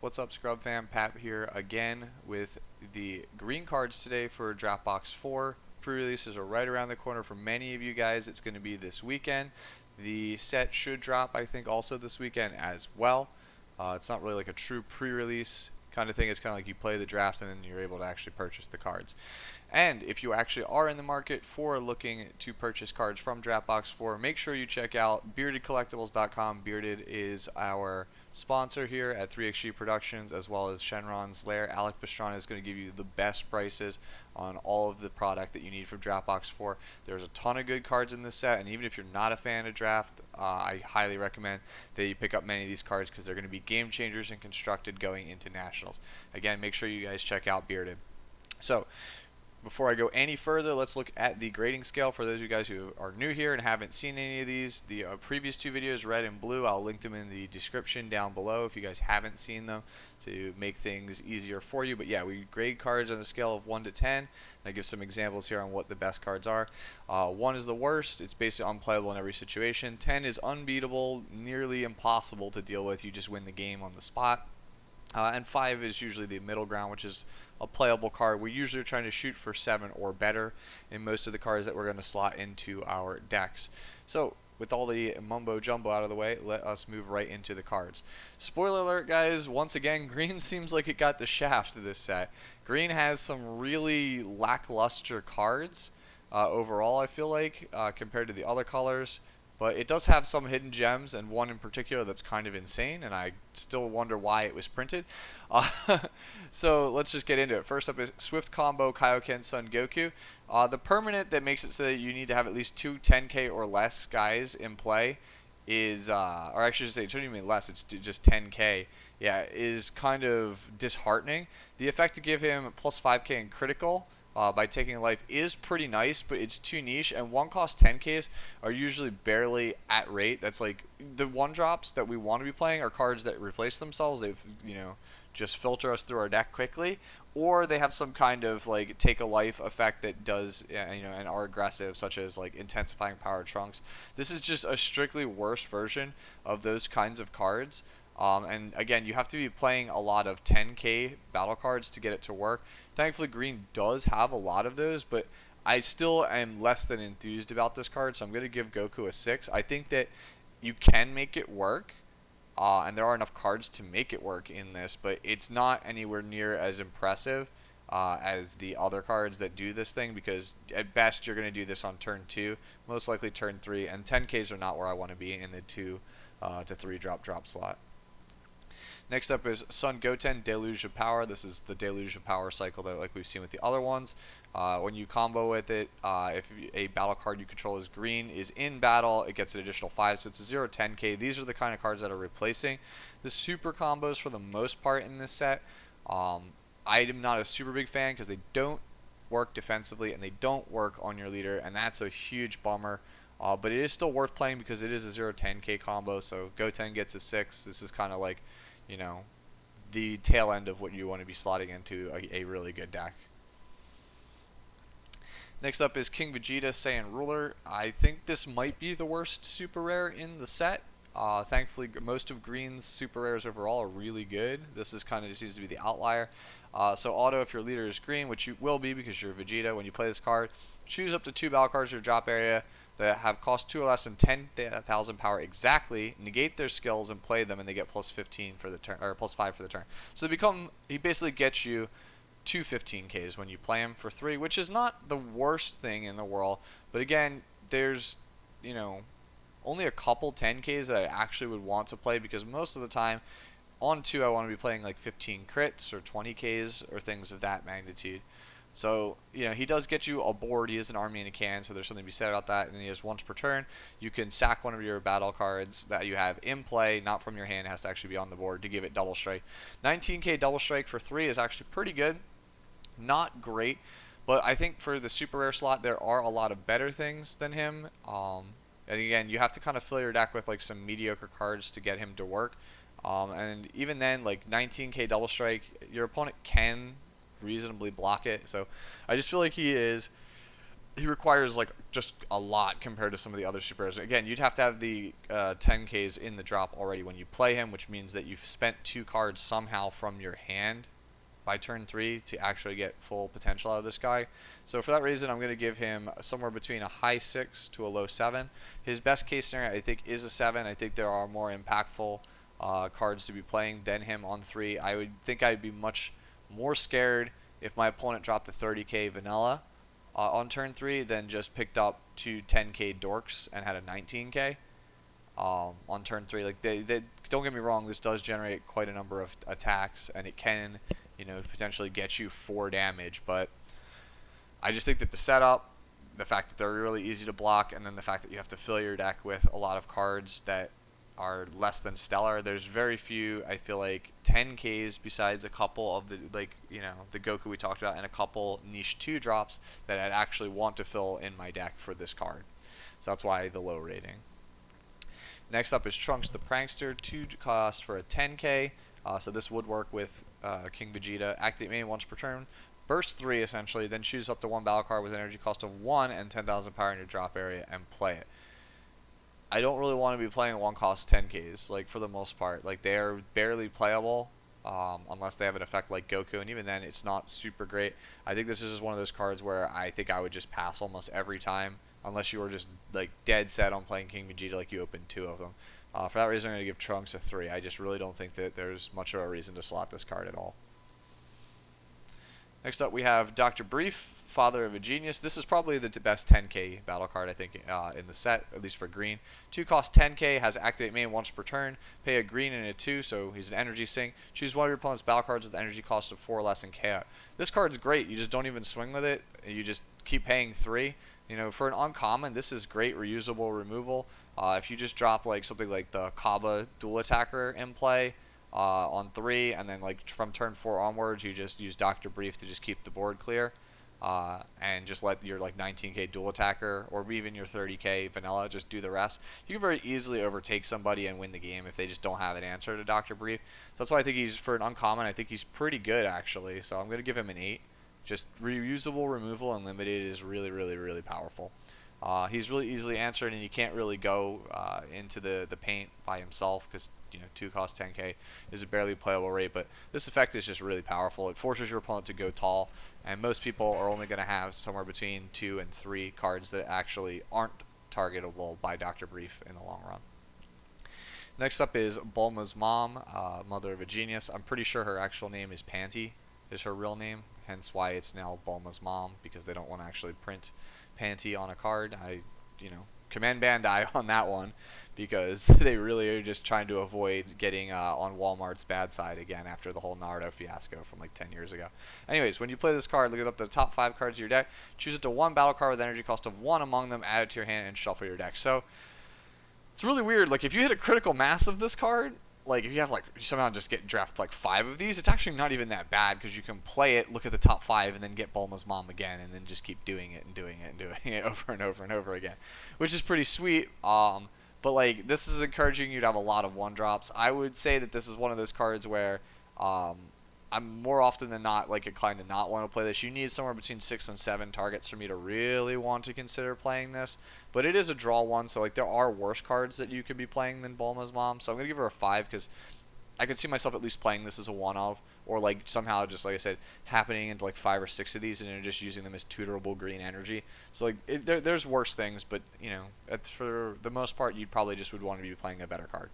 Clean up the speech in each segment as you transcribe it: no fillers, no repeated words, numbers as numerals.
What's up, Scrub fam? Pat here again with the green cards today for Draft Box 4. Pre-releases are right around the corner for many of you guys. It's going to be this weekend. The set should drop, I think, also this weekend as well. It's not really like a true pre-release kind of thing. It's kind of like you play the draft and then you're able to actually purchase the cards. And if you actually are in the market for looking to purchase cards from Draftbox 4, make sure you check out beardedcollectibles.com. Bearded is our sponsor here at 3XG Productions, as well as Shenron's Lair. Alec Pastrana is going to give you the best prices on all of the product that you need from Draftbox 4. There's a ton of good cards in this set, and even if you're not a fan of Draft, I highly recommend that you pick up many of these cards because they're going to be game changers and constructed going into Nationals. Again, make sure you guys check out Bearded. So, before I go any further, let's look at the grading scale for those of you guys who are new here and haven't seen any of these. The previous two videos, red and blue, I'll link them in the description down below if you guys haven't seen them to make things easier for you. But yeah, we grade cards on a scale of 1 to 10. And I give some examples here on what the best cards are. 1 is the worst. It's basically unplayable in every situation. 10 is unbeatable, nearly impossible to deal with. You just win the game on the spot. And 5 is usually the middle ground, which is a playable card. We usually are trying to shoot for 7 or better in most of the cards that we're going to slot into our decks. So, with all the mumbo jumbo out of the way, let us move right into the cards. Spoiler alert, guys, once again, green seems like it got the shaft of this set. Green has some really lackluster cards overall, I feel like, compared to the other colors. But it does have some hidden gems, and one in particular that's kind of insane, and I still wonder why it was printed. So let's just get into it. First up is Swift Combo Kaioken Son Goku. The permanent that makes it so that you need to have at least 2 10k or less guys in play is, or actually say it shouldn't even be less, it's just 10k. Yeah, is kind of disheartening. The effect to give him plus 5k in critical by taking a life is pretty nice, but it's too niche, and 1 cost 10Ks are usually barely at rate. That's like the 1-drops that we want to be playing are cards that replace themselves. They've, just filter us through our deck quickly, or they have some kind of like take a life effect that does, and are aggressive, such as like intensifying power trunks. This is just a strictly worse version of those kinds of cards. And again, you have to be playing a lot of 10k battle cards to get it to work. Thankfully, green does have a lot of those, but I still am less than enthused about this card, so I'm going to give Goku a 6. I think that you can make it work, and there are enough cards to make it work in this, but it's not anywhere near as impressive as the other cards that do this thing, because at best you're going to do this on turn 2, most likely turn 3, and 10ks are not where I want to be in the 2 to 3 drop slot. Next up is Sun Goten, Deluge of Power. This is the Deluge of Power cycle that like we've seen with the other ones. When you combo with it, if a battle card you control is green is in battle, it gets an additional 5, so it's a 0-10k. These are the kind of cards that are replacing the super combos for the most part in this set. I am not a super big fan because they don't work defensively and they don't work on your leader, and that's a huge bummer. But it is still worth playing because it is a 0-10k combo, so Goten gets a 6. This is kind of like, the tail end of what you want to be slotting into a really good deck. Next up is King Vegeta Saiyan Ruler. I think this might be the worst super rare in the set. Thankfully, most of green's super rares overall are really good. This is kind of just seems to be the outlier. So auto, if your leader is green, which you will be because you're Vegeta when you play this card, choose up to 2 battle cards in your drop area that have cost 2 or less than 10,000 power exactly, negate their skills and play them, and they get plus 15 for the turn, or plus 5 for the turn. So he basically gets you 2 15ks when you play him for 3, which is not the worst thing in the world. But again, there's only a couple 10ks that I actually would want to play, because most of the time on 2 I want to be playing like 15 crits or 20ks or things of that magnitude. So, he does get you a board. He is an army in a can, so there's something to be said about that. And he has once per turn. You can sack one of your battle cards that you have in play, not from your hand. It has to actually be on the board to give it double strike. 19k double strike for 3 is actually pretty good. Not great, but I think for the super rare slot, there are a lot of better things than him. And again, you have to kind of fill your deck with like some mediocre cards to get him to work. And even then, like 19k double strike, your opponent can reasonably block it. So I just feel like he is he requires like just a lot compared to some of the other superheroes. Again, you'd have to have the 10Ks in the drop already when you play him, which means that you've spent 2 cards somehow from your hand by turn 3 to actually get full potential out of this guy. So for that reason, I'm going to give him somewhere between a high 6 to a low 7. His best case scenario, I think, is a 7. I think there are more impactful cards to be playing than him on 3. I would think I'd be much more scared if my opponent dropped a 30k vanilla on turn 3 than just picked up 2 10k dorks and had a 19k on turn 3. Like they don't get me wrong, this does generate quite a number of attacks, and it can, you know, potentially get you 4 damage, but I just think that the setup, the fact that they're really easy to block, and then the fact that you have to fill your deck with a lot of cards that are less than stellar. There's very few, I feel like, 10Ks besides a couple of the, like, you know, the Goku we talked about and a couple niche 2 drops that I'd actually want to fill in my deck for this card. So that's why the low rating. Next up is Trunks the Prankster, 2 cost for a 10K. So this would work with King Vegeta. Activate main once per turn. Burst 3 essentially, then choose up to 1 battle card with an energy cost of 1 and 10,000 power in your drop area and play it. I don't really want to be playing long cost 10Ks, like, for the most part. Like, they are barely playable, unless they have an effect like Goku, and even then, it's not super great. I think this is just one of those cards where I think I would just pass almost every time, unless you were just, like, dead set on playing King Vegeta, like you opened 2 of them. For that reason, I'm going to give Trunks a 3. I just really don't think that there's much of a reason to slot this card at all. Next up, we have Dr. Brief, Father of a Genius. This is probably the best 10k battle card, I think, in the set, at least for green. 2 cost 10k, has activate main once per turn. Pay a green and a 2, so he's an energy sink. Choose one of your opponent's battle cards with energy cost of 4 or less and KO. This card's great. You just don't even swing with it. You just keep paying 3. You know, for an uncommon, this is great reusable removal. If you just drop like something like the Kaba Dual Attacker in play, on 3, and then like from turn 4 onwards, you just use Dr. Brief to just keep the board clear, and just let your like 19k dual attacker or even your 30k vanilla just do the rest. You can very easily overtake somebody and win the game if they just don't have an answer to Dr. Brief. So that's why I think he's, for an uncommon, I think he's pretty good actually. So I'm going to give him an 8. Just reusable removal unlimited is really, really, really powerful. He's really easily answered, and you can't really go into the paint by himself because, you know, 2 cost 10k is a barely playable rate, but this effect is just really powerful. It forces your opponent to go tall, and most people are only going to have somewhere between 2 and 3 cards that actually aren't targetable by Dr. Brief in the long run. Next up is Bulma's Mom, Mother of a Genius. I'm pretty sure her actual name is Panty, is her real name, hence why it's now Bulma's Mom, because they don't want to actually print Panty on a card. I, you know, commend Bandai on that one, because they really are just trying to avoid getting on Walmart's bad side again after the whole Naruto fiasco from like 10 years ago. Anyways, when you play this card, look it up the top 5 cards of your deck, choose it to 1 battle card with energy cost of 1 among them, add it to your hand, and shuffle your deck. So it's really weird. Like, if you hit a critical mass of this card, like if you have like, you somehow just get draft like 5 of these, it's actually not even that bad, because you can play it, look at the top 5, and then get Bulma's Mom again, and then just keep doing it and doing it and doing it over and over and over again, which is pretty sweet. But like, this is encouraging you to have a lot of 1-drops. I would say that this is one of those cards where I'm more often than not like inclined to not want to play this. You need somewhere between 6 and 7 targets for me to really want to consider playing this. But it is a draw one, so like there are worse cards that you could be playing than Bulma's Mom. So I'm gonna give her a 5 because I could see myself at least playing this as a one of, or like somehow just, like I said, happening into like 5 or 6 of these and then just using them as tutorable green energy. So like there's worse things, but you know, it's, for the most part, you probably just would want to be playing a better card.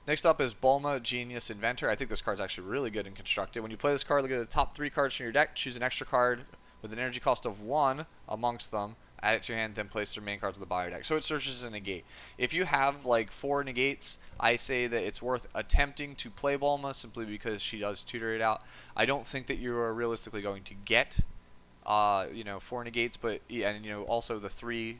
Next up is Bulma, Genius, Inventor. I think this card's actually really good and constructed. When you play this card, look at the top 3 cards from your deck, choose an extra card with an energy cost of 1 amongst them, add it to your hand, then place their main cards of the bottom of your deck. So it searches a negate. If you have like 4 negates, I say that it's worth attempting to play Bulma simply because she does tutor it out. I don't think that you are realistically going to get, you know, 4 negates, but and you know, also the 3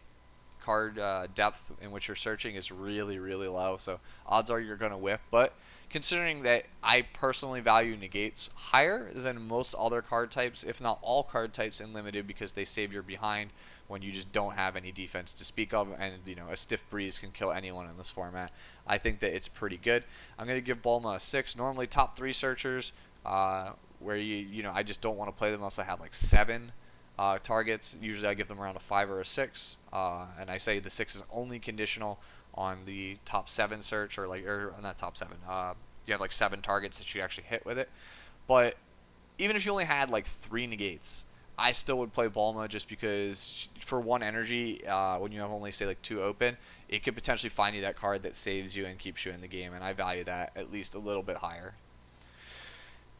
card depth in which you're searching is really, really low, so odds are you're going to whiff. But considering that I personally value negates higher than most other card types, if not all card types in limited, because they save your behind when you just don't have any defense to speak of, and you know, a stiff breeze can kill anyone in this format, I think that it's pretty good. I'm going to give Bulma a 6. Normally top 3 searchers, where you know, I just don't want to play them unless I have like 7 targets. Usually I give them around a 5 or a 6, and I say the 6 is only conditional on the top 7 search, or not top 7. You have like 7 targets that you actually hit with it. But even if you only had like 3 negates, I still would play Bulma, just because for 1 energy, when you have only say like 2 open, it could potentially find you that card that saves you and keeps you in the game, and I value that at least a little bit higher.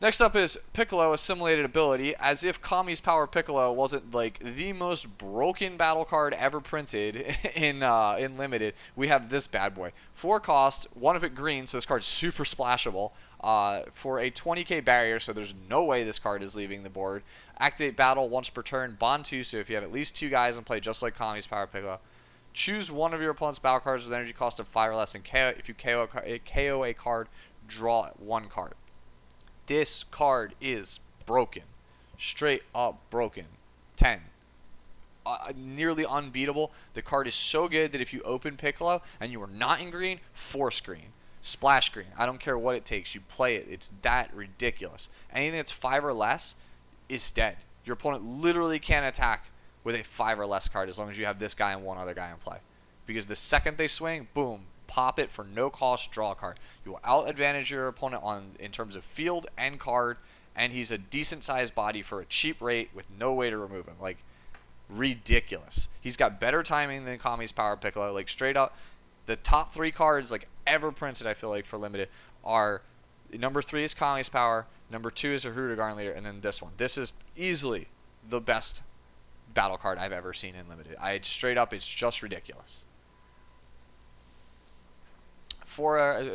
Next up is Piccolo, assimilated ability. As if Kami's Power Piccolo wasn't like the most broken battle card ever printed in Limited, we have this bad boy. 4 cost, 1 of it green, so this card's super splashable. For a 20k barrier, so there's no way this card is leaving the board. Activate battle once per turn, bond 2, so if you have at least 2 guys in play, just like Kami's Power Piccolo, choose one of your opponent's battle cards with energy cost of 5 or less, and KO. If you KO a card, draw 1 card. This card is broken. Straight up broken. 10. Nearly unbeatable. The card is so good that if you open Piccolo and you are not in green, force green. Splash green. I don't care what it takes. You play it. It's that ridiculous. Anything that's 5 or less is dead. Your opponent literally can't attack with a 5 or less card as long as you have this guy and 1 other guy in play. Because the second they swing, boom, pop it for no cost, draw a card. You will out advantage your opponent in terms of field and card, and he's a decent sized body for a cheap rate with no way to remove him. Like, ridiculous. He's got better timing than Kami's Power Piccolo. Like, straight up, the top 3 cards like ever printed, I feel like, for Limited are number 3 is Kami's Power, number 2 is a Haruta Garden Leader, and then this one. This is easily the best battle card I've ever seen in Limited. Straight up, it's just ridiculous.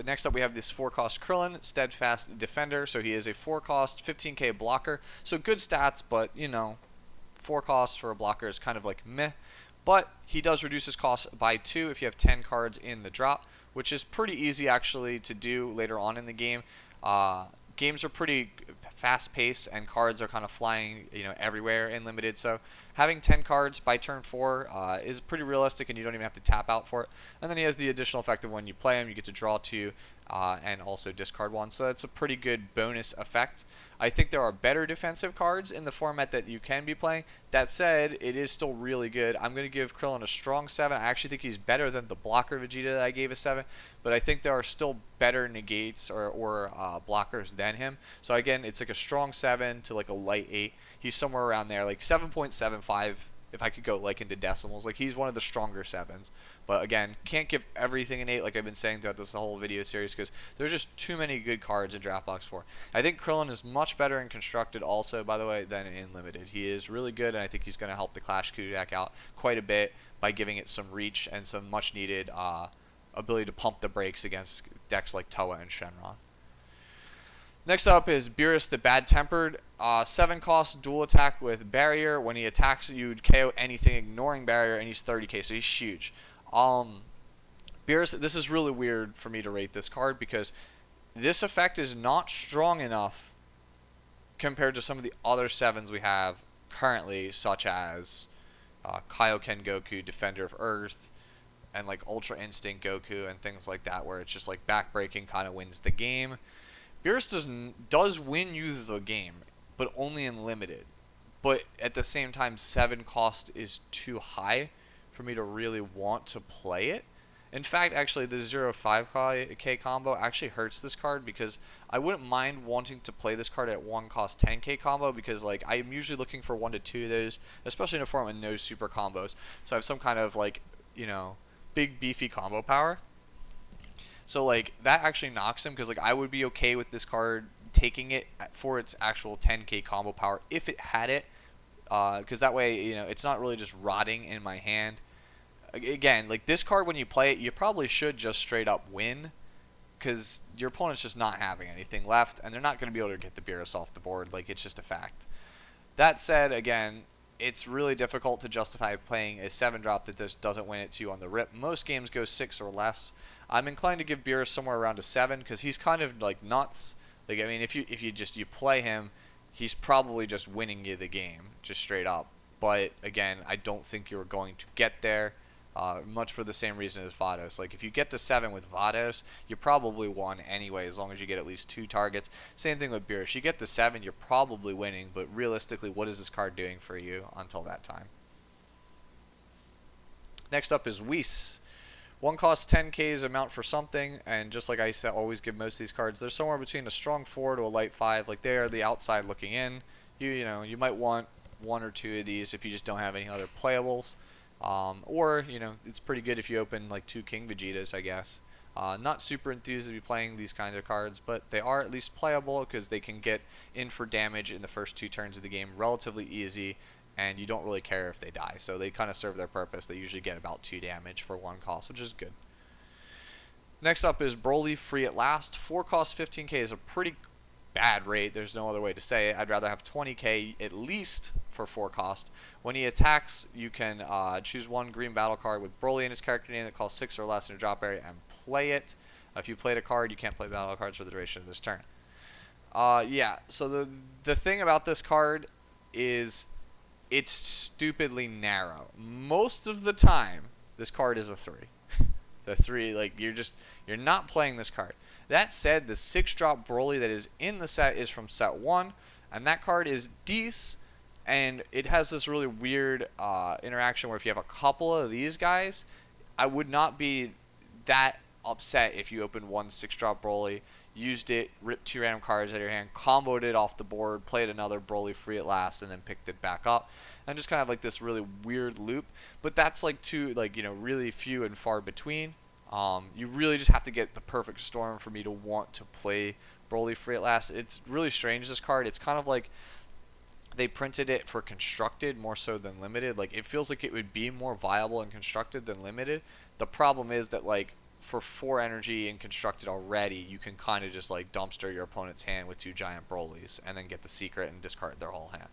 Next up, we have this 4-cost Crillon, Steadfast Defender. So he is a 4-cost, 15k blocker. So good stats, but, 4 costs for a blocker is kind of like meh. But he does reduce his cost by 2 if you have 10 cards in the drop, which is pretty easy actually to do later on in the game. Games are pretty fast-paced, and cards are kind of flying, everywhere in Limited. So having 10 cards by turn 4 is pretty realistic, and you don't even have to tap out for it. And then he has the additional effect of when you play him, you get to draw 2 and also discard 1. So that's a pretty good bonus effect. I think there are better defensive cards in the format that you can be playing. That said, it is still really good. I'm going to give Crillon a strong 7. I actually think he's better than the blocker Vegeta that I gave a 7. But I think there are still better negates or blockers than him. So again, it's like a strong 7 to like a light 8. He's somewhere around there, like 7.75 if I could go like into decimals. Like, he's one of the stronger 7s. But again, can't give everything an 8 like I've been saying throughout this whole video series, because there's just too many good cards in Draft Box 4. I think Crillon is much better in Constructed also, by the way, than in Limited. He is really good, and I think he's going to help the Clash Coup deck out quite a bit by giving it some reach and some much needed ability to pump the brakes against decks like Toa and Shenron. Next up is Beerus the Bad Tempered. 7 cost dual attack with barrier. When he attacks, you would KO anything ignoring barrier, and he's 30k, so he's huge. Beerus, this is really weird for me to rate this card, because this effect is not strong enough compared to some of the other 7s we have currently, such as Kaioken Goku, Defender of Earth, and like Ultra Instinct Goku and things like that, where it's just like backbreaking kind of wins the game. Beerus does win you the game, but only in Limited. But at the same time, 7 cost is too high for me to really want to play it. In fact, actually, the 0-5k combo actually hurts this card, because I wouldn't mind wanting to play this card at 1 cost 10k combo, because like I'm usually looking for 1 to 2 of those, especially in a format with no super combos. So I have some kind of like, big beefy combo power. So like that actually knocks him, because like I would be okay with this card taking it for its actual 10k combo power if it had it, because that way it's not really just rotting in my hand. Again, like this card, when you play it, you probably should just straight up win, because your opponent's just not having anything left, and they're not going to be able to get the Beerus off the board. Like, it's just a fact. That said, again, it's really difficult to justify playing a 7-drop that just doesn't win it to you on the rip. Most games go 6 or less. I'm inclined to give Beerus somewhere around a 7, because he's kind of like nuts. Like, I mean, if you play him, he's probably just winning you the game, just straight up. But again, I don't think you're going to get there. much for the same reason as Vados. Like, if you get to 7 with Vados, you probably won anyway, as long as you get at least 2 targets. Same thing with Beerus. You get to 7, you're probably winning, but realistically, what is this card doing for you until that time? Next up is Wiese. One costs 10k's amount for something, and just like I said, always give most of these cards, they're somewhere between a strong 4 to a light 5. Like, they are the outside looking in. You know, you might want 1 or 2 of these if you just don't have any other playables. Or, you know, it's pretty good if you open like 2 King Vegetas, I guess. Not super enthused to be playing these kinds of cards, but they are at least playable because they can get in for damage in the first 2 turns of the game relatively easy, and you don't really care if they die. So they kind of serve their purpose. They usually get about 2 damage for 1 cost, which is good. Next up is Broly, free at last. 4 cost 15k is a pretty bad rate. There's no other way to say it. I'd rather have 20k at least for 4 cost. When he attacks, you can choose 1 green battle card with Broly in his character name that costs 6 or less in your drop area and play it. If you played a card, you can't play battle cards for the duration of this turn. Yeah, so the thing about this card is it's stupidly narrow. Most of the time, this card is a 3. The 3, like, you're not playing this card. That said, the 6-drop Broly that is in the set is from set 1, and that card is decent, and it has this really weird interaction where if you have a couple of these guys, I would not be that upset if you opened 1 6-drop Broly, used it, ripped 2 random cards out of your hand, comboed it off the board, played another Broly free at last, and then picked it back up, and just kind of like this really weird loop. But that's like really few and far between. You really just have to get the perfect storm for me to want to play Broly free at last. It's really strange, this card. It's kind of like they printed it for constructed more so than limited. Like, it feels like it would be more viable in constructed than limited. The problem is that, like, for 4 energy in constructed already, you can kind of just like dumpster your opponent's hand with 2 giant Brolys and then get the secret and discard their whole hand.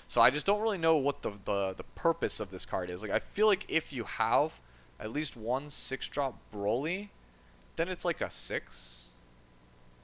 So I just don't really know what the purpose of this card is. Like, I feel like if you have at least 1 6-drop Broly, then it's like a 6,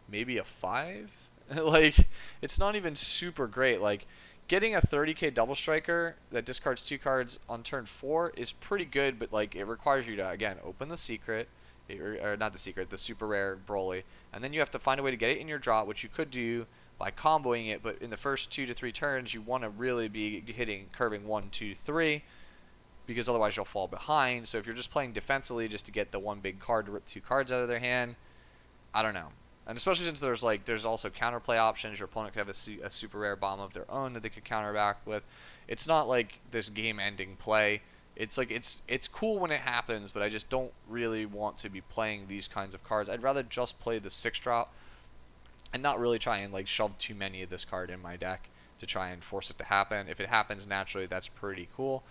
maybe a 5. Like, it's not even super great. Like, getting a 30k double striker that discards 2 cards on turn 4 is pretty good, but like, it requires you to, again, open the secret, or not the secret, the super rare Broly, and then you have to find a way to get it in your draw, which you could do by comboing it, but in the first 2 to 3 turns, you want to really be curving 1, 2, 3, because otherwise you'll fall behind. So if you're just playing defensively just to get the 1 big card to rip 2 cards out of their hand, I don't know. And especially since there's also counterplay options. Your opponent could have a super rare bomb of their own that they could counter back with. It's not like this game-ending play. It's like it's cool when it happens, but I just don't really want to be playing these kinds of cards. I'd rather just play the 6-drop and not really try and like shove too many of this card in my deck to try and force it to happen. If it happens naturally, that's pretty cool.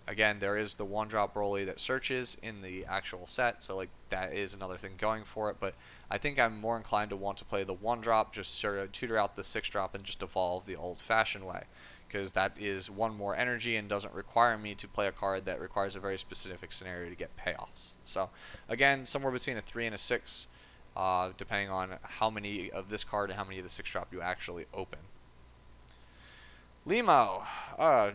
Again, there is the 1-drop Broly that searches in the actual set, so like that is another thing going for it, but I think I'm more inclined to want to play the 1-drop, just sort of tutor out the 6-drop and just evolve the old-fashioned way, because that is 1 more energy and doesn't require me to play a card that requires a very specific scenario to get payoffs. So again, somewhere between a 3 and a 6, depending on how many of this card and how many of the 6-drop you actually open. Lemo.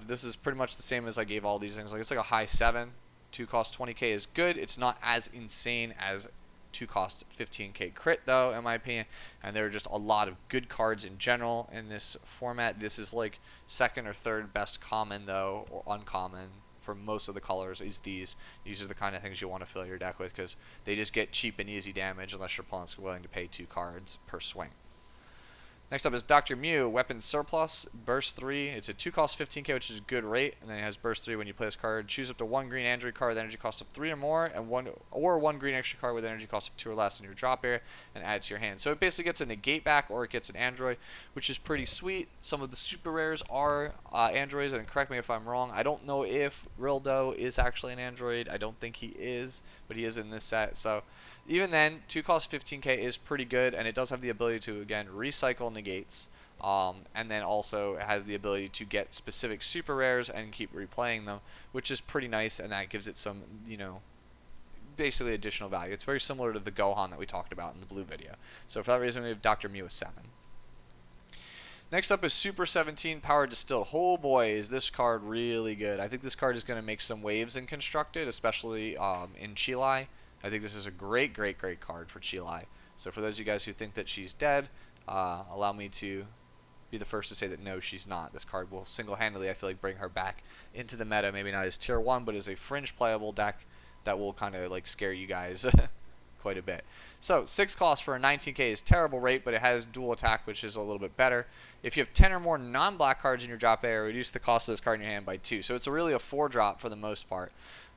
This is pretty much the same as I gave all these things. Like, it's like a high 7. 2 cost 20k is good. It's not as insane as 2 cost 15k crit, though, in my opinion. And there are just a lot of good cards in general in this format. This is like 2nd or 3rd best common, though, or uncommon for most of the colors. Is these are the kind of things you want to fill your deck with, because they just get cheap and easy damage unless your opponent's willing to pay 2 cards per swing. Next up is Dr. Mew, Weapon Surplus, Burst 3. It's a 2 cost 15k, which is a good rate, and then it has Burst 3 when you play this card. Choose up to 1 green android card with energy cost of 3 or more, and 1 green extra card with energy cost of 2 or less in your drop area, and add it to your hand. So it basically gets a negate back, or it gets an android, which is pretty sweet. Some of the super rares are androids, and correct me if I'm wrong. I don't know if rildo is actually an android. I don't think he is, but he is in this set. So even then, 2 cost 15k is pretty good, and it does have the ability to, again, recycle negates, and then also it has the ability to get specific super rares and keep replaying them, which is pretty nice, and that gives it some, basically additional value. It's very similar to the Gohan that we talked about in the blue video. So for that reason, we have Dr. Mewis 7. Next up is Super 17 Power Distilled. Oh boy, is this card really good. I think this card is going to make some waves in Constructed, especially in Chilai. I think this is a great card for Chilai. So for those of you guys who think that she's dead, allow me to be the first to say that no, she's not. This card will single-handedly, I feel like, bring her back into the meta. Maybe not as tier 1, but as a fringe playable deck that will kind of like scare you guys quite a bit. So 6 cost for a 19k is terrible rate, but it has dual attack, which is a little bit better. If you have 10 or more non-black cards in your drop area, reduce the cost of this card in your hand by 2. So it's really a 4-drop for the most part.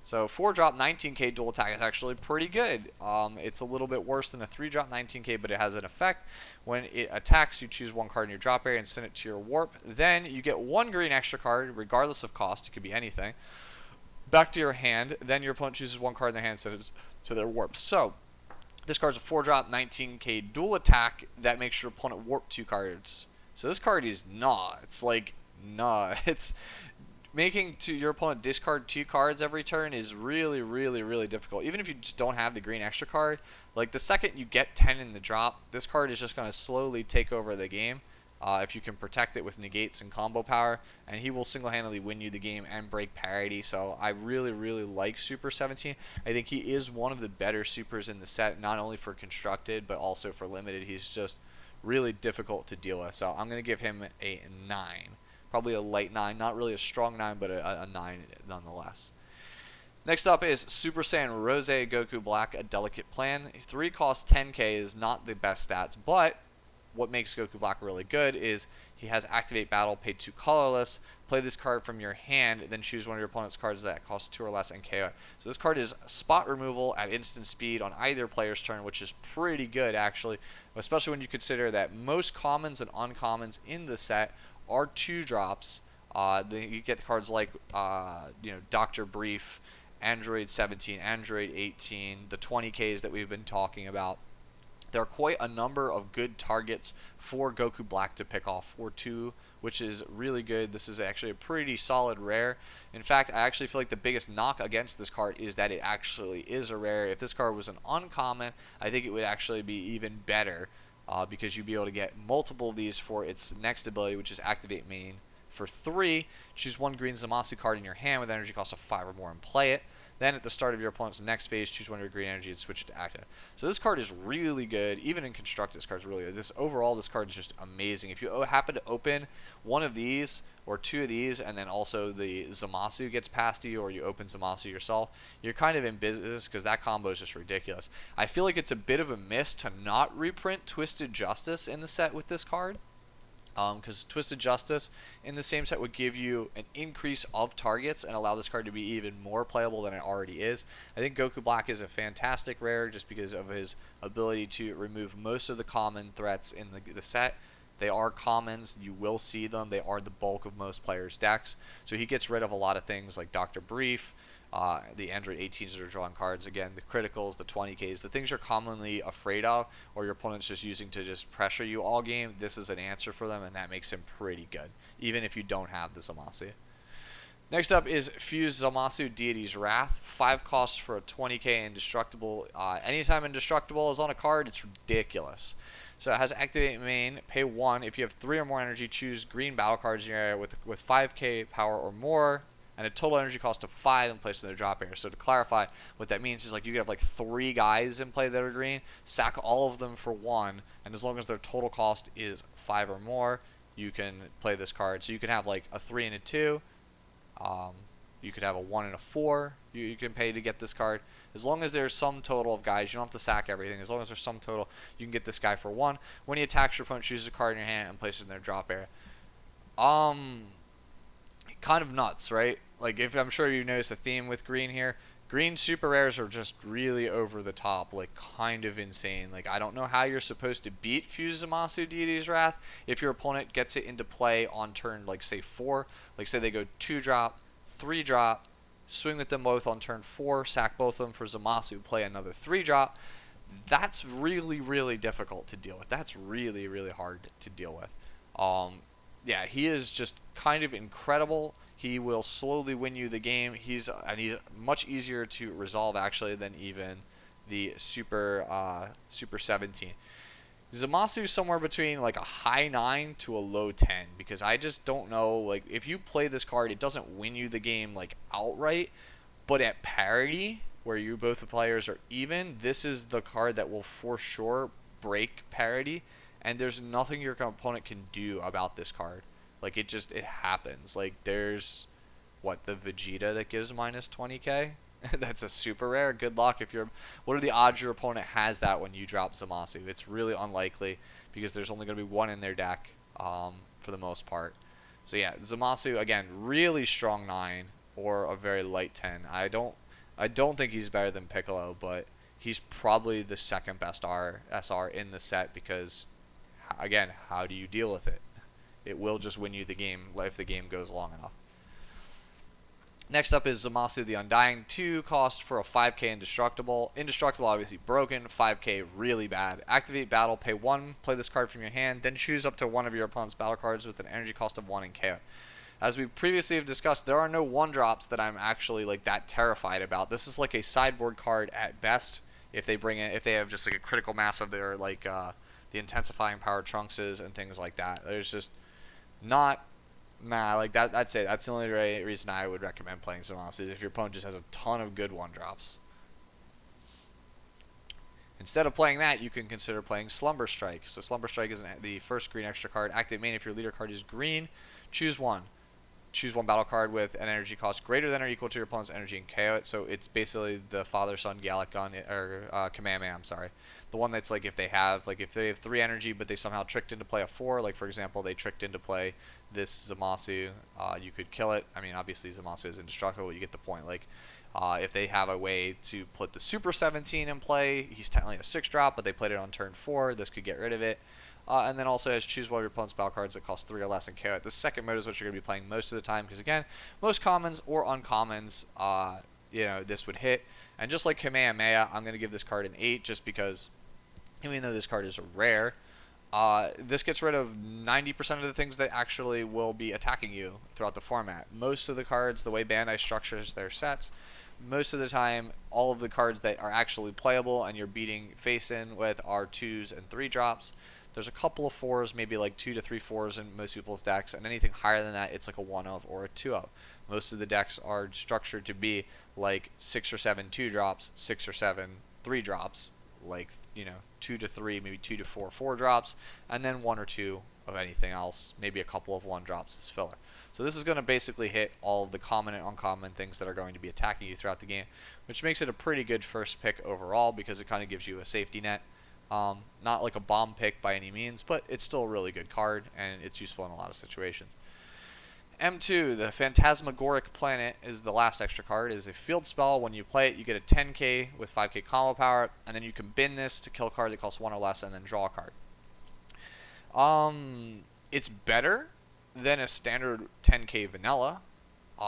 So 4-drop 19k dual attack is actually pretty good. It's a little bit worse than a 3-drop 19k, but it has an effect. When it attacks, you choose 1 card in your drop area and send it to your warp. Then you get 1 green extra card, regardless of cost. It could be anything. Back to your hand. Then your opponent chooses 1 card in their hand and sends it to their warp. So this card's a 4-drop 19k dual attack that makes your opponent warp 2 cards. So this card is nuts. Like, nuts. Making your opponent discard 2 cards every turn is really difficult. Even if you just don't have the green extra card, like the second you get 10 in the drop, this card is just going to slowly take over the game. If you can protect it with negates and combo power, and he will single-handedly win you the game and break parity. So I really like Super 17. I think he is one of the better supers in the set, not only for constructed but also for limited. He's just really difficult to deal with. So I'm going to give him a 9. Probably a light 9, not really a strong 9, but a 9 nonetheless. Next up is Super Saiyan Rose Goku Black, a delicate plan. 3 cost 10k is not the best stats, but what makes Goku Black really good is he has Activate Battle, pay 2 colorless, play this card from your hand, then choose one of your opponent's cards that cost 2 or less and KO. So this card is spot removal at instant speed on either player's turn, which is pretty good actually, especially when you consider that most commons and uncommons in the set are 2-drops. You get cards like Dr. Brief, Android 17, Android 18, the 20Ks that we've been talking about. There are quite a number of good targets for Goku Black to pick off for 2, which is really good. This is actually a pretty solid rare. In fact, I actually feel like the biggest knock against this card is that it actually is a rare. If this card was an uncommon, I think it would actually be even better. Because you'd be able to get multiple of these for its next ability, which is Activate Main. For 3, choose 1 green Zamasu card in your hand with energy cost of 5 or more and play it. Then at the start of your opponent's next phase, choose 1 of your green energy and switch it to active. So this card is really good. Even in construct, this card's really good. Overall, this card is just amazing. If you happen to open one of these or 2 of these, and then also the Zamasu gets past you, or you open Zamasu yourself, you're kind of in business because that combo is just ridiculous. I feel like it's a bit of a miss to not reprint Twisted Justice in the set with this card. Because Twisted Justice in the same set would give you an increase of targets and allow this card to be even more playable than it already is. I think Goku Black is a fantastic rare just because of his ability to remove most of the common threats in the set. They are commons. You will see them. They are the bulk of most players' decks. So he gets rid of a lot of things like Dr. Brief, the Android 18s that are drawing cards, again, the criticals, the 20Ks, the things you're commonly afraid of or your opponent's just using to just pressure you all game. This is an answer for them, and that makes him pretty good, even if you don't have the Zamasu. Next up is Fuse Zamasu Deity's Wrath. 5 costs for a 20k Indestructible. Anytime Indestructible is on a card, it's ridiculous. So it has Activate Main, pay 1. If you have 3 or more energy, choose green battle cards in your area with 5k power or more, and a total energy cost of 5 and place in the drop area. So to clarify, what that means is like you could have like 3 guys in play that are green, sack all of them for 1, and as long as their total cost is 5 or more, you can play this card. So you can have like a 3 and a 2. You could have a 1 and a 4 you can pay to get this card. As long as there's some total of guys, you don't have to sack everything. As long as there's some total, you can get this guy for 1. When he attacks, your opponent chooses a card in your hand and places it in their drop area. Kind of nuts, right? Like, if I'm sure you notice a theme with green here. Green super rares are just really over the top, like kind of insane. Like, I don't know how you're supposed to beat Fuse Zamasu Deity's Wrath if your opponent gets it into play on turn, like, say 4. Like, say they go 2-drop, 3-drop, swing with them both on turn 4, sack both of them for Zamasu, play another 3-drop. That's really difficult to deal with. That's really hard to deal with. Yeah, he is just kind of incredible. He will slowly win you the game. He's much easier to resolve actually than even the Super 17. Zamasu somewhere between like a high 9 to a low 10, because I just don't know, like, if you play this card, it doesn't win you the game like outright, but at parity, where you both the players are even, this is the card that will for sure break parity, and there's nothing your opponent can do about this card. Like, it happens. Like, there's what, the Vegeta that gives minus 20k? That's a super rare. Good luck if you're. What are the odds your opponent has that when you drop Zamasu? It's really unlikely, because there's only going to be one in their deck for the most part. So yeah, Zamasu again, really strong 9 or a very light 10. I don't think he's better than Piccolo, but he's probably the second best SR in the set, because again, how do you deal with it? It will just win you the game if the game goes long enough. Next up is Zamasu the Undying, 2 cost for a 5k Indestructible. Indestructible obviously broken, 5k really bad. Activate battle, pay 1, play this card from your hand, then choose up to one of your opponent's battle cards with an energy cost of 1 and KO. As we previously have discussed, there are no 1-drops that I'm actually like that terrified about. This is like a sideboard card at best if they bring it, if they have just like a critical mass of their like the intensifying power Trunkses and things like that. There's just not. Nah, like that's it. That's the only reason I would recommend playing Zamasu, if your opponent just has a ton of good 1-drops. Instead of playing that, you can consider playing Slumber Strike. So Slumber Strike is the first green extra card. Activate main if your leader card is green. Choose one. Choose one battle card with an energy cost greater than or equal to your opponent's energy and KO it. So it's basically the Father-Son Gallic Gun, or Kamehameha, I'm sorry. The one that's like if they have 3 energy, but they somehow tricked into play a 4, like for example, they tricked into play this Zamasu, you could kill it. I mean, obviously Zamasu is indestructible, but you get the point. Like, if they have a way to put the Super 17 in play, he's technically a 6-drop, but they played it on turn 4, this could get rid of it. And then also has choose one of your opponent's battle cards that cost 3 or less and KO it. The second mode is what you're going to be playing most of the time, because again, most commons or uncommons, this would hit. And just like Kamehameha, I'm going to give this card an 8, just because, even though this card is rare, this gets rid of 90% of the things that actually will be attacking you throughout the format. Most of the cards, the way Bandai structures their sets, most of the time, all of the cards that are actually playable and you're beating face-in with are 2s and 3-drops. There's a couple of 4s, maybe like 2 to 3 4s in most people's decks, and anything higher than that, it's like a 1 of or a 2 of. Most of the decks are structured to be like 6 or 7 2-drops, 6 or 7 3-drops, like, 2 to 3, maybe 2 to 4 4-drops, and then 1 or 2 of anything else, maybe a couple of 1-drops as filler. So this is going to basically hit all of the common and uncommon things that are going to be attacking you throughout the game, which makes it a pretty good first pick overall, because it kind of gives you a safety net. Not like a bomb pick by any means, but it's still a really good card, and it's useful in a lot of situations. M2, the Phantasmagoric Planet, is the last extra card. It is a field spell. When you play it, you get a 10k with 5k combo power, and then you can bin this to kill a card that costs 1 or less, and then draw a card. It's better than a standard 10k vanilla,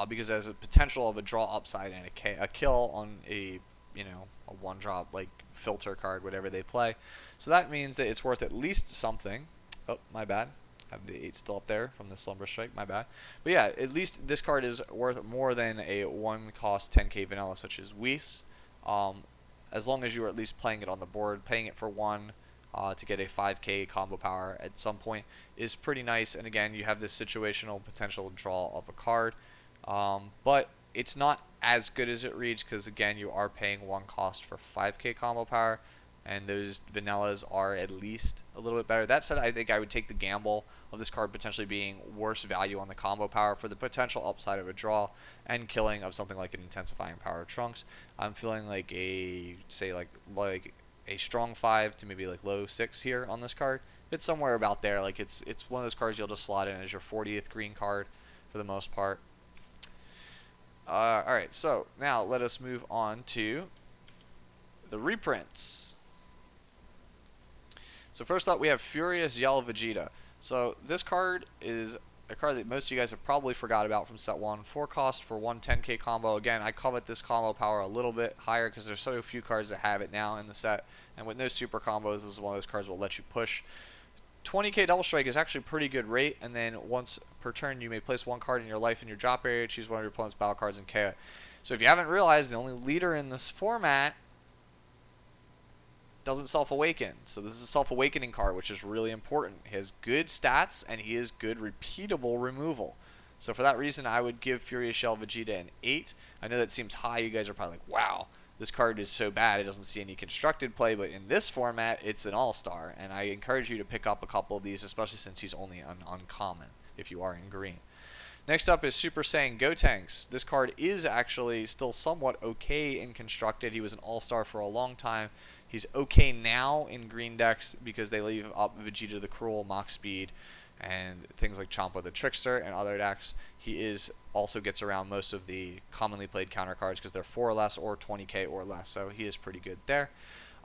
because it has a potential of a draw upside and a kill on a 1-drop like filter card, whatever they play. So that means that it's worth at least something. Oh, my bad. I have the 8 still up there from the Slumber Strike, my bad. But yeah, at least this card is worth more than a 1-cost 10k vanilla such as Wiese. As long as you are at least playing it on the board, paying it for 1 to get a 5k combo power at some point is pretty nice. And again, you have this situational potential draw of a card. But it's not as good as it reads, because again, you are paying 1 cost for 5k combo power, and those vanillas are at least a little bit better. That said, I think I would take the gamble of this card potentially being worse value on the combo power for the potential upside of a draw and killing of something like an intensifying power of Trunks. I'm feeling like a strong 5 to maybe like low 6 here on this card. It's somewhere about there. Like it's one of those cards you'll just slot in as your 40th green card for the most part. Alright, so now let us move on to the reprints. So first up, we have Furious Yell Vegeta. So this card is a card that most of you guys have probably forgot about from set 1. 4 cost for 1 10k combo. Again, I covet this combo power a little bit higher because there's so few cards that have it now in the set. And with no super combos, this is one of those cards that will let you push. 20k Double Strike is actually a pretty good rate, and then once per turn you may place 1 card in your life in your drop area, choose one of your opponent's battle cards and KO it. So if you haven't realized, the only leader in this format doesn't self-awaken. So this is a self-awakening card, which is really important. He has good stats, and he is good repeatable removal. So for that reason, I would give Furious Shell Vegeta an 8. I know that seems high. You guys are probably like, wow, this card is so bad it doesn't see any constructed play, but in this format, it's an all-star, and I encourage you to pick up a couple of these, especially since he's only an uncommon if you are in green. Next up is Super Saiyan Gotenks. This card is actually still somewhat okay in constructed. He was an all-star for a long time. He's okay now in green decks because they leave up Vegeta the Cruel, Mach Speed, and things like Champa the Trickster and other decks. He is also gets around most of the commonly played counter cards because they're 4 or less or 20k or less, so he is pretty good there.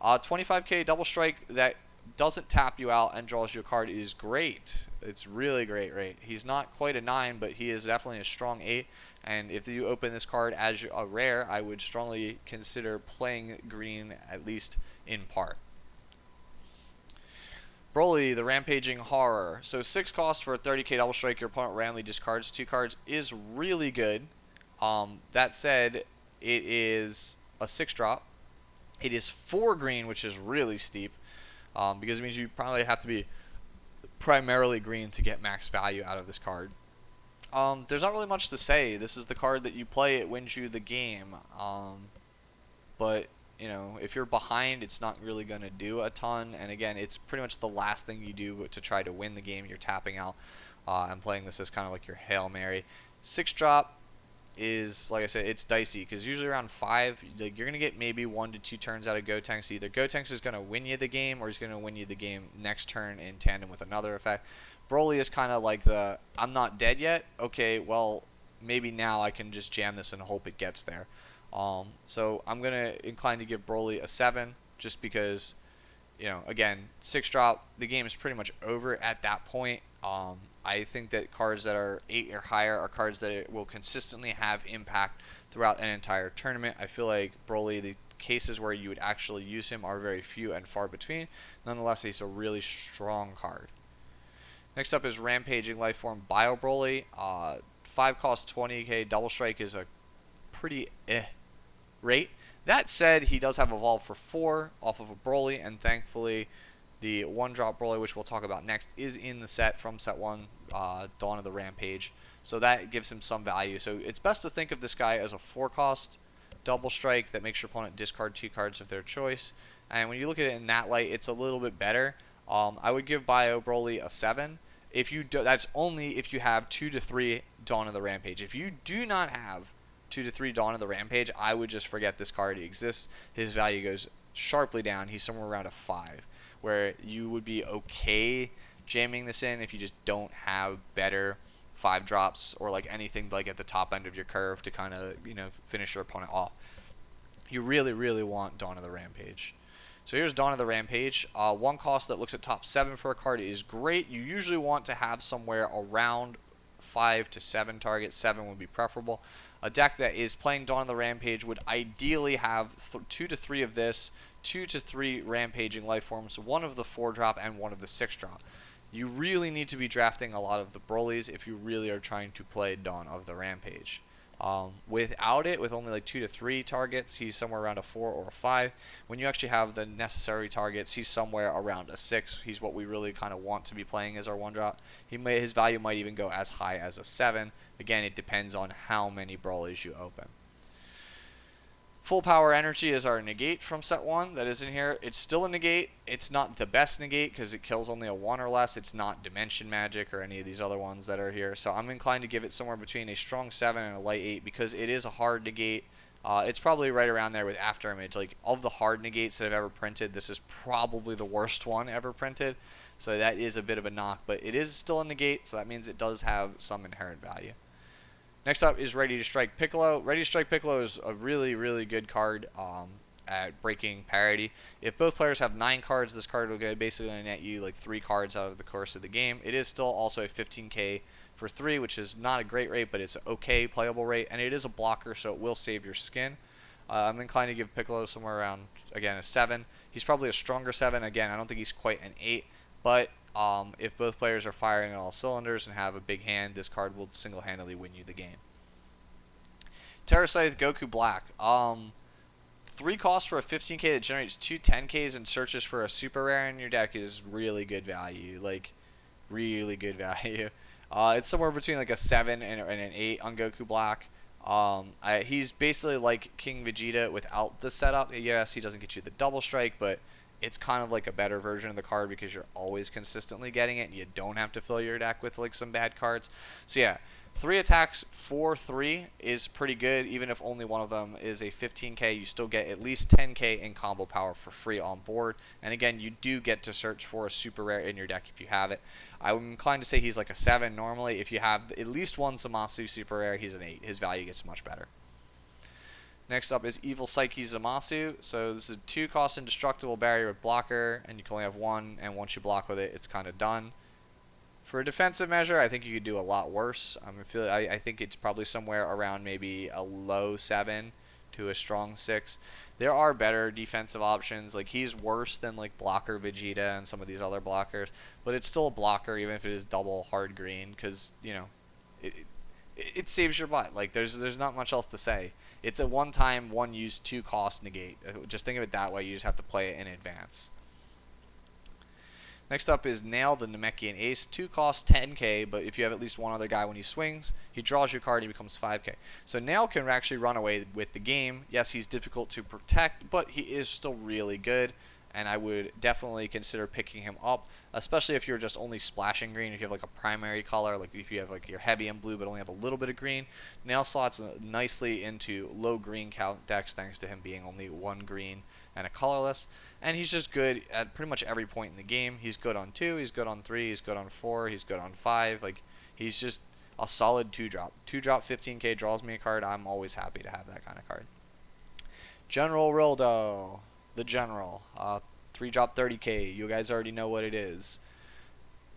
25k Double Strike that doesn't tap you out and draws you a card is great. It's really great rate. He's not quite a 9, but he is definitely a strong 8. And if you open this card as a rare, I would strongly consider playing green, at least in part. Broly, the Rampaging Horror. So 6 cost for a 30k Double Strike. Your opponent randomly discards 2 cards is really good. That said, it is a 6-drop. It is 4 green, which is really steep. Because it means you probably have to be primarily green to get max value out of this card. There's not really much to say. This is the card that you play, it wins you the game. But, you know, if you're behind, it's not really going to do a ton. And again, it's pretty much the last thing you do to try to win the game. You're tapping out and playing this as kind of like your Hail Mary. 6-drop is, like I said, it's dicey because usually around 5, like, you're going to get maybe 1 to 2 turns out of Gotenks. Either Gotenks is going to win you the game or he's going to win you the game next turn in tandem with another effect. Broly is kind of like the, I'm not dead yet. Okay, well, maybe now I can just jam this and hope it gets there. So I'm going to incline to give Broly a 7 just because, you know, again, 6-drop, the game is pretty much over at that point. I think that cards that are 8 or higher are cards that will consistently have impact throughout an entire tournament. I feel like Broly, the cases where you would actually use him are very few and far between. Nonetheless, he's a really strong card. Next up is Rampaging Lifeform Bio Broly. 5 cost 20k. Double Strike is a pretty rate. That said, he does have Evolve for 4 off of a Broly, and thankfully the 1-drop Broly, which we'll talk about next, is in the set from set 1, Dawn of the Rampage. So that gives him some value. So it's best to think of this guy as a 4-cost Double Strike that makes your opponent discard 2 cards of their choice. And when you look at it in that light, it's a little bit better. I would give Bio Broly a 7. If you do, that's only if you have 2 to 3 Dawn of the Rampage. If you do not have 2 to 3 Dawn of the Rampage, I would just forget this card exists. His value goes sharply down. He's somewhere around a 5, where you would be okay jamming this in if you just don't have better 5-drops or like anything like at the top end of your curve to kind of, you know, finish your opponent off. You really, really want Dawn of the Rampage. So here's Dawn of the Rampage. 1 cost that looks at top 7 for a card is great. You usually want to have somewhere around 5 to 7 targets. 7 would be preferable. A deck that is playing Dawn of the Rampage would ideally have 2 to 3 of this, 2 to 3 Rampaging Lifeforms, 1 of the 4-drop, and 1 of the 6-drop. You really need to be drafting a lot of the Brolys if you really are trying to play Dawn of the Rampage. Without it, with only like 2 to 3 targets, he's somewhere around a 4 or a 5. When you actually have the necessary targets, he's somewhere around a 6. He's what we really kind of want to be playing as our 1-drop. His value might even go as high as a 7. Again, it depends on how many Brolys you open. Full Power Energy is our negate from set 1 that is in here. It's still a negate. It's not the best negate because it kills only a 1 or less. It's not Dimension Magic or any of these other ones that are here. So I'm inclined to give it somewhere between a strong 7 and a light 8 because it is a hard negate. It's probably right around there with Afterimage. Like, of the hard negates that I've ever printed, this is probably the worst one ever printed. So that is a bit of a knock, but it is still a negate, so that means it does have some inherent value. Next up is Ready to Strike Piccolo. Ready to Strike Piccolo is a really, really good card at breaking parity. If both players have 9 cards, this card will basically net you like 3 cards out of the course of the game. It is still also a 15k for 3, which is not a great rate, but it's an okay playable rate, and it is a blocker, so it will save your skin. I'm inclined to give Piccolo somewhere around, again, a 7. He's probably a stronger 7. Again, I don't think he's quite an 8, but if both players are firing on all cylinders and have a big hand, this card will single-handedly win you the game. Terra Scythe Goku Black. 3 costs for a 15k that generates 2 10ks and searches for a super rare in your deck is really good value. Like, really good value. It's somewhere between like a 7 and an 8 on Goku Black. He's basically like King Vegeta without the setup. Yes, he doesn't get you the double strike, but it's kind of like a better version of the card because you're always consistently getting it and you don't have to fill your deck with like some bad cards. So yeah, 3 attacks for 3 is pretty good. Even if only one of them is a 15k, you still get at least 10k in combo power for free on board. And again, you do get to search for a super rare in your deck if you have it. I'm inclined to say he's like a 7 normally. If you have at least one Zamasu super rare, he's an 8. His value gets much better. Next up is Evil Psyches Zamasu. So this is a 2 cost indestructible barrier with blocker, and you can only have 1, and once you block with it, it's kind of done. For a defensive measure, I think you could do a lot worse. I think it's probably somewhere around maybe a low 7 to a strong 6. There are better defensive options. Like, he's worse than like blocker Vegeta and some of these other blockers, but it's still a blocker even if it is double hard green because, you know, it saves your butt. Like, there's not much else to say. It's a one-time, one-use, 2 cost negate. Just think of it that way. You just have to play it in advance. Next up is Nail, the Namekian Ace. 2 cost 10k, but if you have at least one other guy when he swings, he draws your card and he becomes 5k. So Nail can actually run away with the game. Yes, he's difficult to protect, but he is still really good, and I would definitely consider picking him up, especially if you're just only splashing green. If you have like a primary color, like if you have like you're heavy in blue but only have a little bit of green, Nail slots nicely into low green count decks thanks to him being only 1 green and a colorless. And he's just good at pretty much every point in the game. He's good on 2, he's good on 3, he's good on 4, he's good on 5. Like, he's just a solid 2-drop. 2-drop 15k draws me a card. I'm always happy to have that kind of card. General Rildo, the General. 3-drop 30k. You guys already know what it is.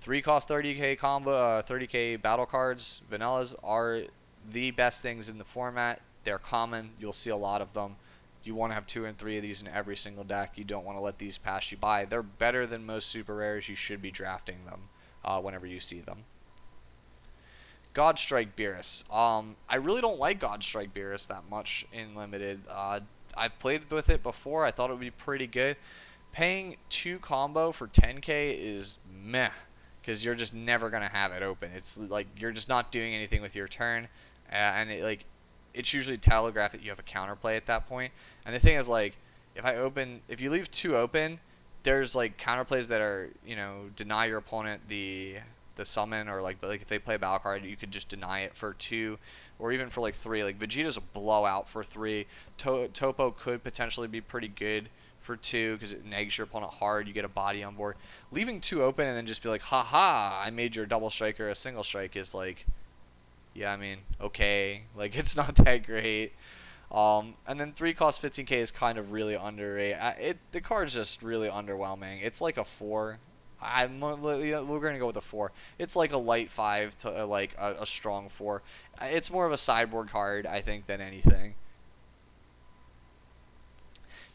3 cost 30k combo, 30k battle cards. Vanillas are the best things in the format. They're common. You'll see a lot of them. You want to have 2 and 3 of these in every single deck. You don't want to let these pass you by. They're better than most super rares. You should be drafting them whenever you see them. Godstrike Beerus. I really don't like Godstrike Beerus that much in Limited. I've played with it before. I thought it would be pretty good. Paying 2 combo for 10k is meh, because you're just never going to have it open. It's like you're just not doing anything with your turn, and it's usually telegraphed that you have a counterplay at that point. And the thing is, like, if you leave 2 open, there's like counterplays that are, you know, deny your opponent the summon, or like if they play a battle card, you could just deny it for 2, or even for like 3. Like Vegeta's a blowout for 3. Topo could potentially be pretty good for 2 because it negs your opponent hard. You get a body on board. Leaving 2 open and then just be like, haha, I made your double strike or a single strike is like, yeah, I mean, okay, like, it's not that great. And then 3 cost 15k is kind of really underrated. The card's just really underwhelming. It's like a 4. We're gonna go with a 4. It's like a light 5 to like a strong 4. It's more of a sideboard card, I think, than anything.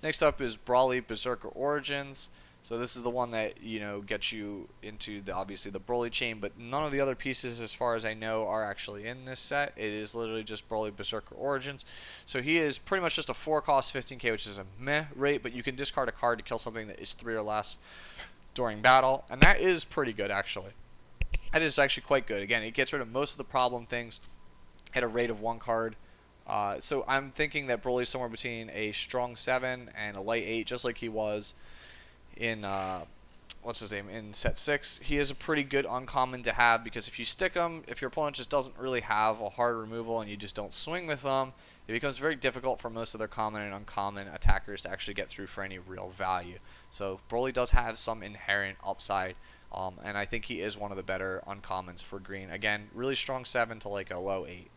Next up is Berserker Origins. So this is the one that, you know, gets you into obviously the Broly chain, but none of the other pieces, as far as I know, are actually in this set. It is literally just Berserker Origins. So he is pretty much just a 4 cost 15k, which is a meh rate, but you can discard a card to kill something that is 3 or less during battle, and that is pretty good, actually. That is actually quite good. Again, it gets rid of most of the problem things at a rate of 1 card. So I'm thinking that Broly's somewhere between a strong 7 and a light 8, just like he was in what's his name, in set 6. He is a pretty good uncommon to have, because if you stick him, if your opponent just doesn't really have a hard removal and you just don't swing with them, it becomes very difficult for most of their common and uncommon attackers to actually get through for any real value. So Broly does have some inherent upside, and I think he is one of the better uncommons for green. Again, really strong 7 to like a low 8.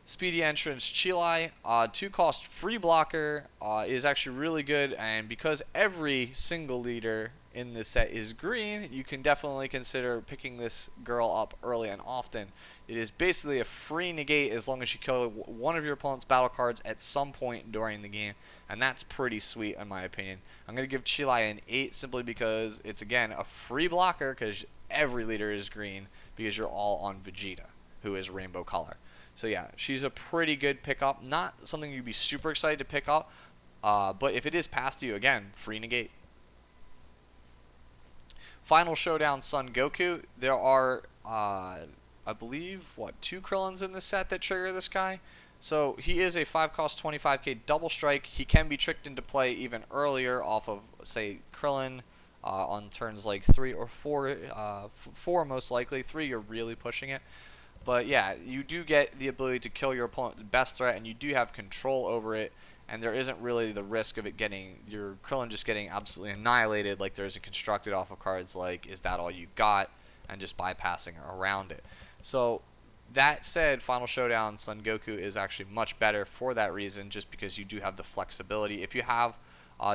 Speedy entrance Chilai, 2 cost free blocker, is actually really good, and because every single leader in this set is green, you can definitely consider picking this girl up early and often. It is basically a free negate as long as you kill one of your opponent's battle cards at some point during the game, and that's pretty sweet in my opinion. I'm going to give Chilai an 8 simply because it's, again, a free blocker, because every leader is green, because you're all on Vegeta, who is rainbow color. So yeah, she's a pretty good pickup. Not something you'd be super excited to pick up, But if it is past you, again, free negate. Final Showdown Son Goku. There are, I believe, what, 2 Krillins in this set that trigger this guy. So he is a 5-cost 25k double strike. He can be tricked into play even earlier off of, say, Krillin on turns like 3 or 4. 4 most likely. 3 you're really pushing it. But yeah, you do get the ability to kill your opponent's best threat, and you do have control over it. And there isn't really the risk of it getting, your Krillin just getting absolutely annihilated like there's a constructed off of cards like Is That All You Got? And just bypassing around it. So that said, Final Showdown Son Goku is actually much better for that reason, just because you do have the flexibility. If you have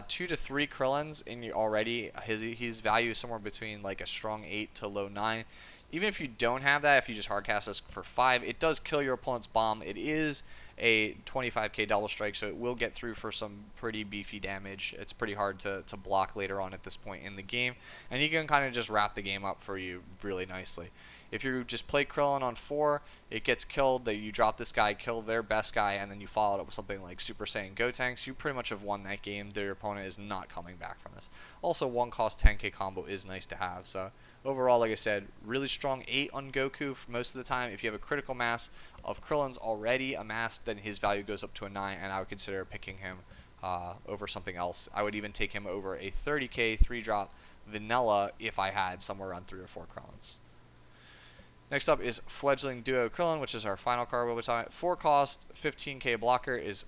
2 to 3 Krillins in you already, his value is somewhere between like a strong 8 to low 9. Even if you don't have that, if you just hardcast this for 5, it does kill your opponent's bomb. It is a 25k double strike, so it will get through for some pretty beefy damage. It's pretty hard to block later on at this point in the game, and he can kind of just wrap the game up for you really nicely. If you just play Krillin on 4, it gets killed, that you drop this guy, kill their best guy, and then you follow it up with something like Super Saiyan Gotenks, you pretty much have won that game. Your opponent is not coming back from this. Also, 1-cost 10k combo is nice to have. So overall, like I said, really strong 8 on Goku for most of the time. If you have a critical mass of Krillins already amassed, then his value goes up to a 9, and I would consider picking him over something else. I would even take him over a 30k 3-drop vanilla if I had somewhere around 3 or 4 Krillins. Next up is Fledgling Duo Crillon, which is our final card we'll be talking about. 4-cost, 15k blocker is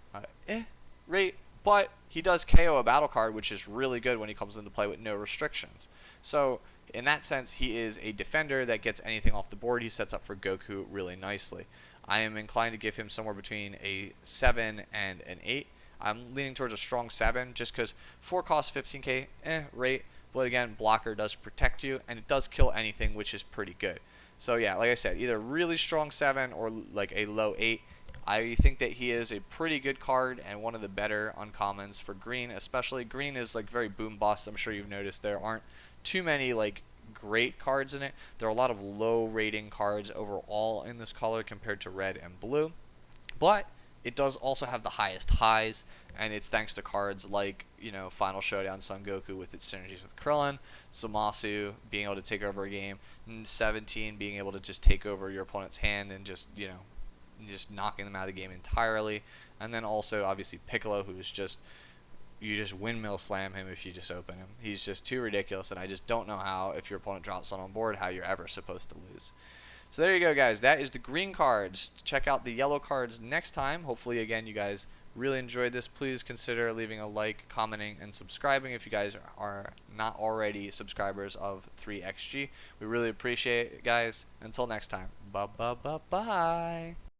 rate, but he does KO a battle card, which is really good when he comes into play with no restrictions. So in that sense, he is a defender that gets anything off the board. He sets up for Goku really nicely. I am inclined to give him somewhere between a 7 and an 8. I'm leaning towards a strong 7 just because 4-cost, 15k, rate. But again, blocker does protect you, and it does kill anything, which is pretty good. So yeah, like I said, either really strong 7 or like a low 8. I think that he is a pretty good card and one of the better uncommons for green, especially. Green is like very boom bust. I'm sure you've noticed there aren't too many like great cards in it. There are a lot of low rating cards overall in this color compared to red and blue, but it does also have the highest highs, and it's thanks to cards like, you know, Final Showdown Son Goku with its synergies with Krillin, Zamasu being able to take over a game, and 17 being able to just take over your opponent's hand and just, you know, just knocking them out of the game entirely. And then also obviously Piccolo, who's just, you just windmill slam him if you just open him. He's just too ridiculous, and I just don't know how, if your opponent drops one on board, how you're ever supposed to lose. So there you go, guys. That is the green cards. Check out the yellow cards next time. Hopefully, again, you guys really enjoyed this. Please consider leaving a like, commenting, and subscribing if you guys are not already subscribers of 3XG. We really appreciate it, guys. Until next time. Bye-bye-bye-bye.